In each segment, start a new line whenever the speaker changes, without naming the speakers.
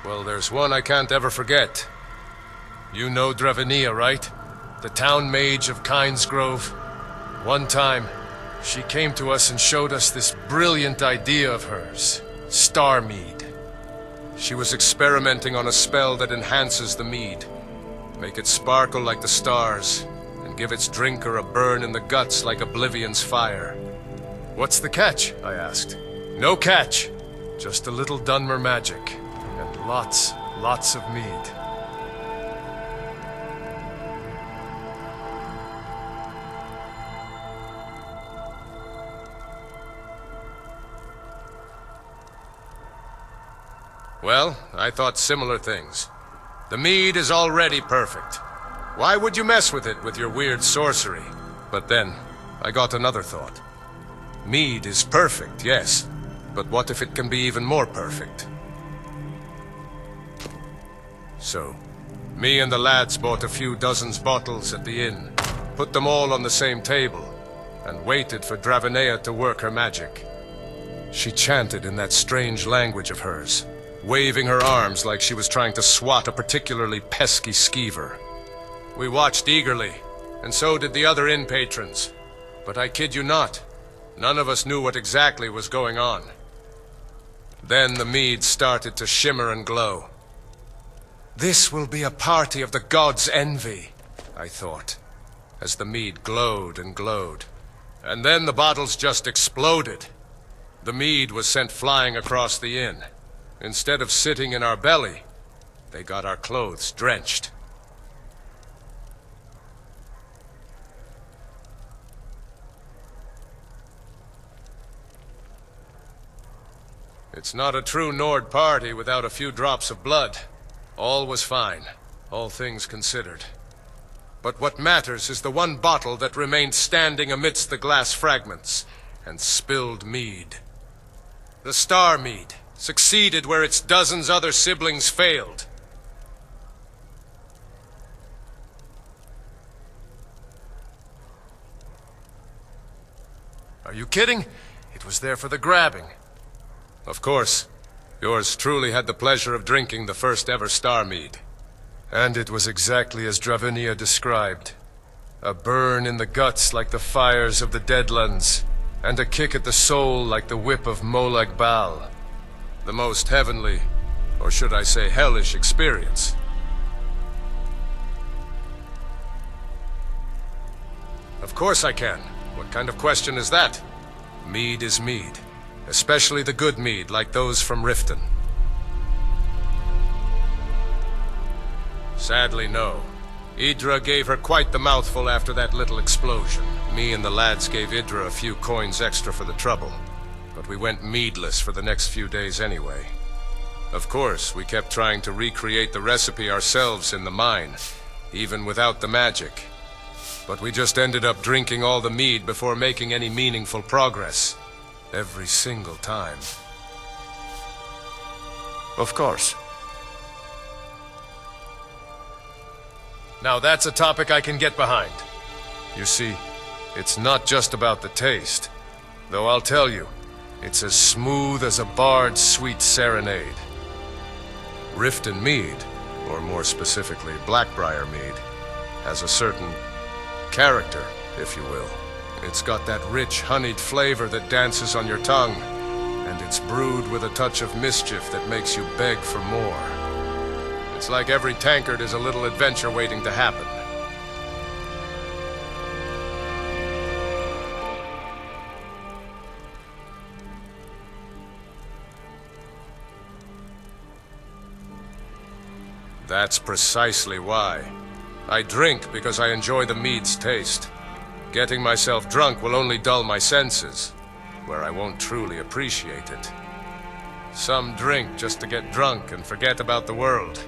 Well, there's one I can't ever forget. You know Dravenia, right? The town mage of Kynes Grove. One time, she came to us and showed us this brilliant idea of hers. Star mead. She was experimenting on a spell that enhances the mead. Make it sparkle like the stars, and give its drinker a burn in the guts like Oblivion's fire. What's the catch? I asked. No catch. Just a little Dunmer magic. And lots of mead. Well, I thought similar things. The mead is already perfect. Why would you mess with it with your weird sorcery? But then, I got another thought. Mead is perfect, yes. But what if it can be even more perfect? So, me and the lads bought a few dozens bottles at the inn, put them all on the same table, and waited for Dravenia to work her magic. She chanted in that strange language of hers, waving her arms like she was trying to swat a particularly pesky skeever. We watched eagerly, and so did the other inn patrons. But I kid you not, none of us knew what exactly was going on. Then the mead started to shimmer and glow. This will be a party of the gods' envy, I thought, as the mead glowed and glowed. And then the bottles just exploded. The mead was sent flying across the inn. Instead of sitting in our belly, they got our clothes drenched. It's not a true Nord party without a few drops of blood. All was fine, all things considered. But what matters is the one bottle that remained standing amidst the glass fragments and spilled mead. The Star Mead succeeded where its dozens other siblings failed. Are you kidding? It was there for the grabbing. Of course. Yours truly had the pleasure of drinking the first ever Star Mead. And it was exactly as Dravenia described. A burn in the guts like the fires of the Deadlands, and a kick at the soul like the whip of Molag Bal. The most heavenly, or should I say hellish, experience. Of course I can. What kind of question is that? Mead is mead. Especially the good mead, like those from Riften. Sadly, no. Idra gave her quite the mouthful after that little explosion. Me and the lads gave Idra a few coins extra for the trouble. But we went meadless for the next few days anyway. Of course, we kept trying to recreate the recipe ourselves in the mine, even without the magic. But we just ended up drinking all the mead before making any meaningful progress. Every single time. Of course. Now that's a topic I can get behind. You see, it's not just about the taste. Though I'll tell you, it's as smooth as a bard's sweet serenade. Riften mead, or more specifically Blackbriar mead, has a certain character, if you will. It's got that rich, honeyed flavor that dances on your tongue, and it's brewed with a touch of mischief that makes you beg for more. It's like every tankard is a little adventure waiting to happen. That's precisely why. I drink because I enjoy the mead's taste. Getting myself drunk will only dull my senses, where I won't truly appreciate it. Some drink just to get drunk and forget about the world.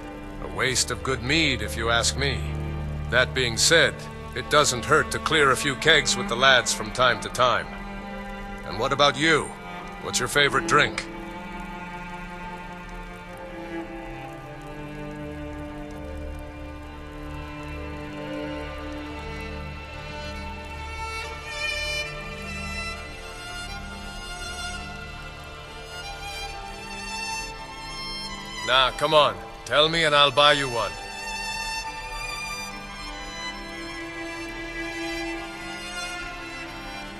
A waste of good mead, if you ask me. That being said, it doesn't hurt to clear a few kegs with the lads from time to time. And what about you? What's your favorite drink? Nah, come on. Tell me and I'll buy you one.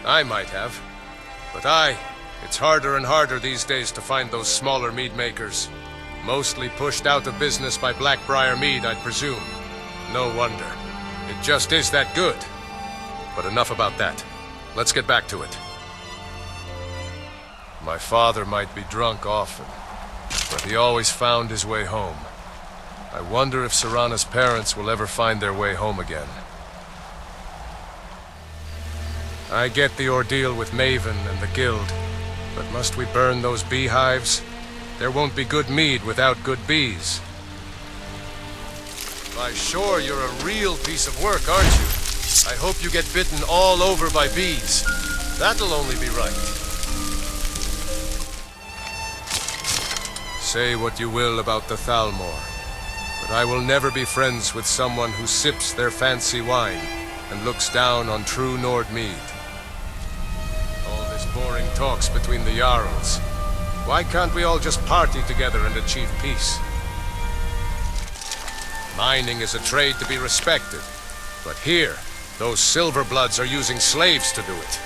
I might have. But it's harder and harder these days to find those smaller mead makers. Mostly pushed out of business by Blackbriar Mead, I'd presume. No wonder. It just is that good. But enough about that. Let's get back to it. My father might be drunk often, but he always found his way home. I wonder if Serana's parents will ever find their way home again. I get the ordeal with Maven and the Guild, but must we burn those beehives? There won't be good mead without good bees. By sure, you're a real piece of work, aren't you? I hope you get bitten all over by bees. That'll only be right. Say what you will about the Thalmor, but I will never be friends with someone who sips their fancy wine and looks down on true Nord mead. All this boring talks between the Jarls. Why can't we all just party together and achieve peace? Mining is a trade to be respected, but here, those Silverbloods are using slaves to do it.